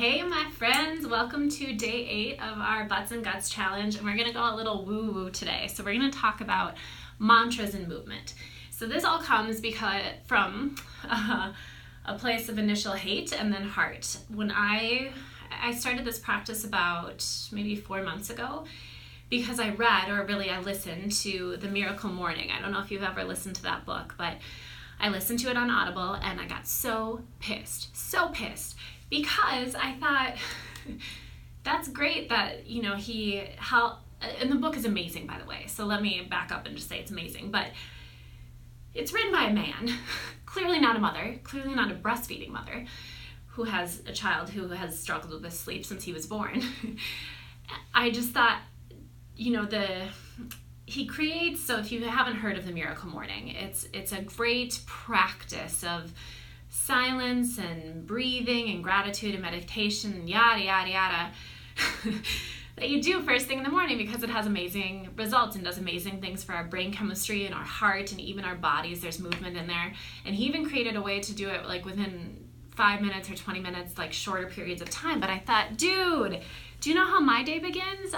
Hey my friends, welcome to day 8 of our Butts and Guts challenge, and we're going to go a little woo-woo today. So we're going to talk about mantras and movement. So this all comes from a place of initial hate and then heart. When I started this practice about maybe 4 months ago because I listened to The Miracle Morning. I don't know if you've ever listened to that book, but I listened to it on Audible and I got so pissed because I thought that's great that, and the book is amazing, by the way. So let me back up and just say it's amazing, but it's written by a man, clearly not a mother, clearly not a breastfeeding mother who has a child who has struggled with sleep since he was born. I just thought, he creates, so if you haven't heard of The Miracle Morning, it's a great practice of silence and breathing and gratitude and meditation and yada, yada, yada, that you do first thing in the morning because it has amazing results and does amazing things for our brain chemistry and our heart and even our bodies. There's movement in there. And he even created a way to do it like within 5 minutes or 20 minutes, like shorter periods of time. But I thought, dude, do you know how my day begins?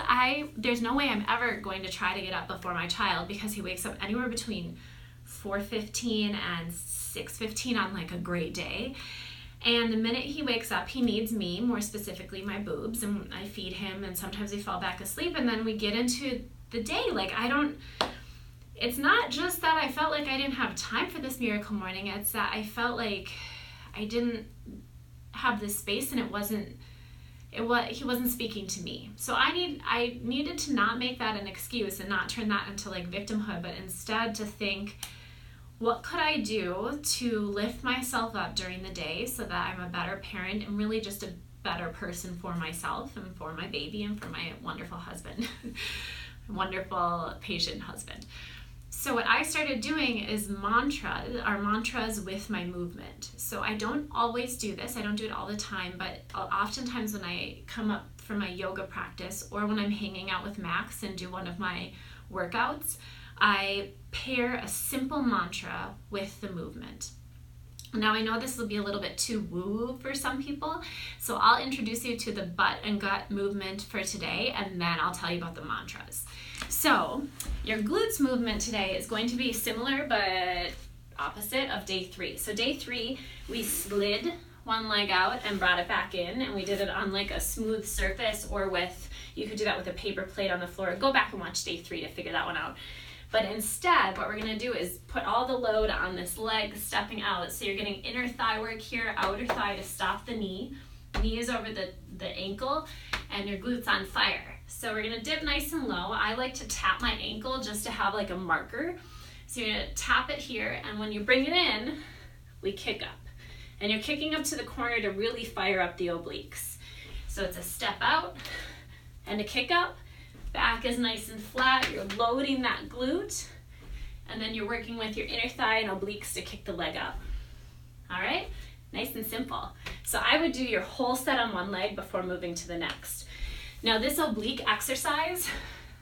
There's no way I'm ever going to try to get up before my child because he wakes up anywhere between 4:15 and 6:15 on like a great day. And the minute he wakes up, he needs me, more specifically my boobs, and I feed him and sometimes we fall back asleep and then we get into the day. It's not just that I felt like I didn't have time for this miracle morning, it's that I felt like I didn't have this space and he wasn't speaking to me. So I needed to not make that an excuse and not turn that into like victimhood, but instead to think, what could I do to lift myself up during the day so that I'm a better parent and really just a better person for myself and for my baby and for my wonderful husband, wonderful patient husband. So what I started doing is mantras with my movement. So I don't always do this. I don't do it all the time, but oftentimes when I come up for my yoga practice or when I'm hanging out with Max and do one of my workouts, I pair a simple mantra with the movement. Now I know this will be a little bit too woo for some people, so I'll introduce you to the butt and gut movement for today, and then I'll tell you about the mantras. So your glutes movement today is going to be similar but opposite of day 3. So day 3, we slid one leg out and brought it back in, and we did it on like a smooth surface you could do that with a paper plate on the floor. Go back and watch day 3 to figure that one out. But instead, what we're going to do is put all the load on this leg stepping out. So you're getting inner thigh work here, outer thigh to stop the knee. Knee is over the ankle, and your glutes on fire. So we're going to dip nice and low. I like to tap my ankle just to have like a marker. So you're going to tap it here, and when you bring it in, we kick up. And you're kicking up to the corner to really fire up the obliques. So it's a step out and a kick up. Back is nice and flat, you're loading that glute, and then you're working with your inner thigh and obliques to kick the leg up. All right, nice and simple. So I would do your whole set on one leg before moving to the next. Now this oblique exercise,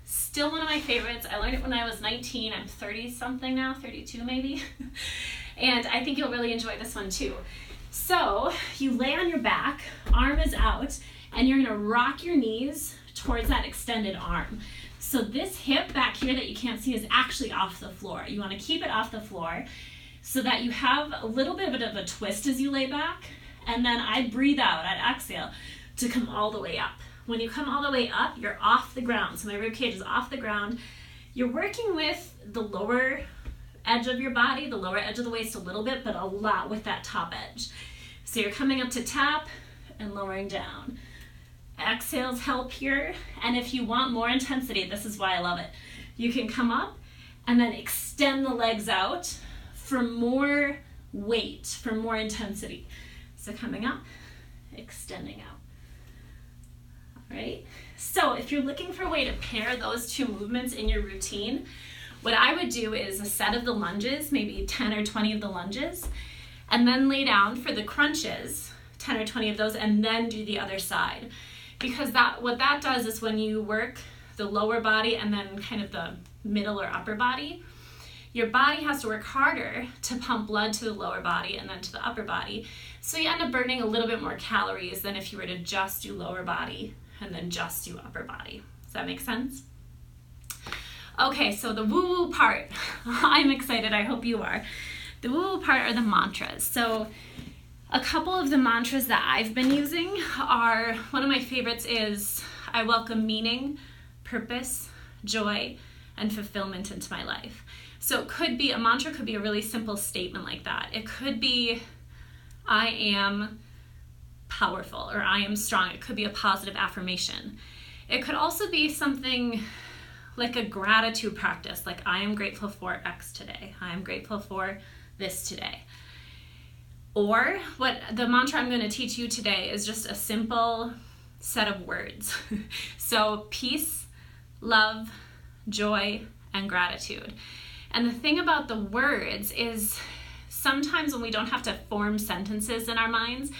still one of my favorites. I learned it when I was 19, I'm 30 something now, 32 maybe. And I think you'll really enjoy this one too. So you lay on your back, arm is out, and you're gonna rock your knees towards that extended arm. So this hip back here that you can't see is actually off the floor. You want to keep it off the floor so that you have a little bit of a twist as you lay back, and then I breathe out, I exhale to come all the way up. When you come all the way up, you're off the ground. So my rib cage is off the ground. You're working with the lower edge of your body, the lower edge of the waist a little bit, but a lot with that top edge. So you're coming up to tap and lowering down. Exhales help here, and if you want more intensity, this is why I love it. You can come up and then extend the legs out for more weight, for more intensity. So coming up, extending out. All right, so if you're looking for a way to pair those two movements in your routine, what I would do is a set of the lunges, maybe 10 or 20 of the lunges, and then lay down for the crunches, 10 or 20 of those, and then do the other side. Because what that does is when you work the lower body and then kind of the middle or upper body, your body has to work harder to pump blood to the lower body and then to the upper body. So you end up burning a little bit more calories than if you were to just do lower body and then just do upper body. Does that make sense? Okay, so the woo-woo part. I'm excited, I hope you are. The woo-woo part are the mantras. So a couple of the mantras that I've been using are, one of my favorites is, I welcome meaning, purpose, joy, and fulfillment into my life. So it could be, a mantra could be a really simple statement like that. It could be, I am powerful, or I am strong. It could be a positive affirmation. It could also be something like a gratitude practice, like I am grateful for X today. I am grateful for this today. Or what the mantra I'm going to teach you today is just a simple set of words. So peace, love, joy, and gratitude. And the thing about the words is sometimes when we don't have to form sentences in our minds,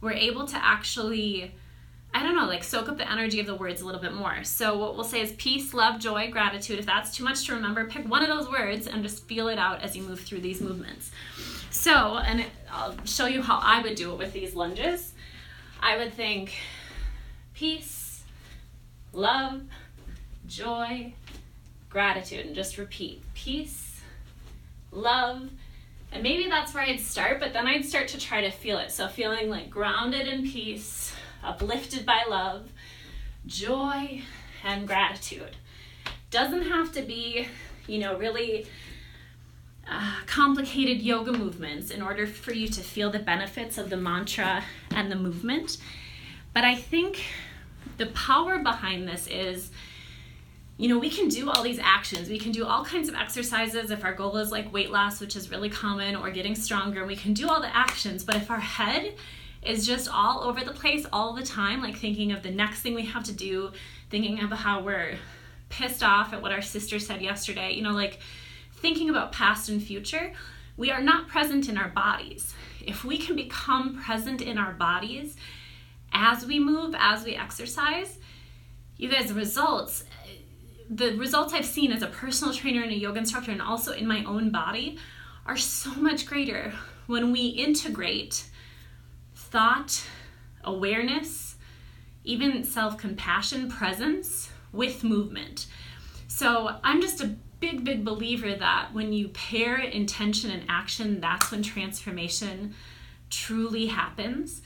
we're able to actually, soak up the energy of the words a little bit more. So what we'll say is peace, love, joy, gratitude. If that's too much to remember, pick one of those words and just feel it out as you move through these movements. So, and I'll show you how I would do it with these lunges. I would think peace, love, joy, gratitude, and just repeat peace, love, and maybe that's where I'd start, but then I'd start to try to feel it. So feeling like grounded in peace, uplifted by love, joy, and gratitude. Doesn't have to be, really complicated yoga movements in order for you to feel the benefits of the mantra and the movement. But I think the power behind this is, we can do all these actions. We can do all kinds of exercises if our goal is like weight loss, which is really common, or getting stronger. We can do all the actions, but if our head is just all over the place all the time, like thinking of the next thing we have to do, thinking of how we're pissed off at what our sister said yesterday, thinking about past and future, we are not present in our bodies. If we can become present in our bodies as we move, as we exercise, you guys, the results I've seen as a personal trainer and a yoga instructor, and also in my own body, are so much greater when we integrate thought, awareness, even self-compassion, presence with movement. So I'm just a big believer that when you pair intention and action, that's when transformation truly happens.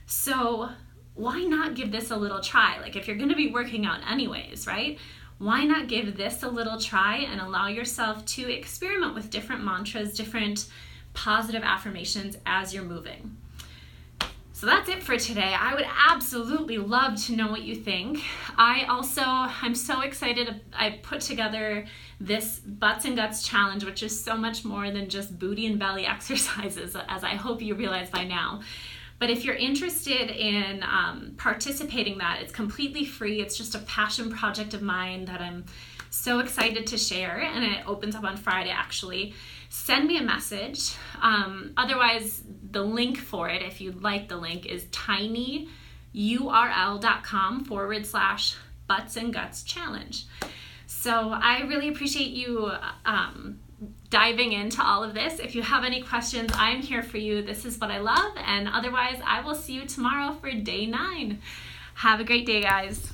So why not give this a little try? Like if you're going to be working out anyways, right? Why not give this a little try and allow yourself to experiment with different mantras, different positive affirmations as you're moving. So that's it for today. I would absolutely love to know what you think. I'm so excited. I put together this Butts and Guts challenge, which is so much more than just booty and belly exercises, as I hope you realize by now. But if you're interested in participating in that, it's completely free. It's just a passion project of mine that I'm so excited to share, and it opens up on Friday actually. Send me a message. Otherwise, the link for it, if you'd like the link, is tinyurl.com/butts and guts challenge. So I really appreciate you diving into all of this. If you have any questions, I'm here for you. This is what I love. And otherwise, I will see you tomorrow for day 9. Have a great day, guys.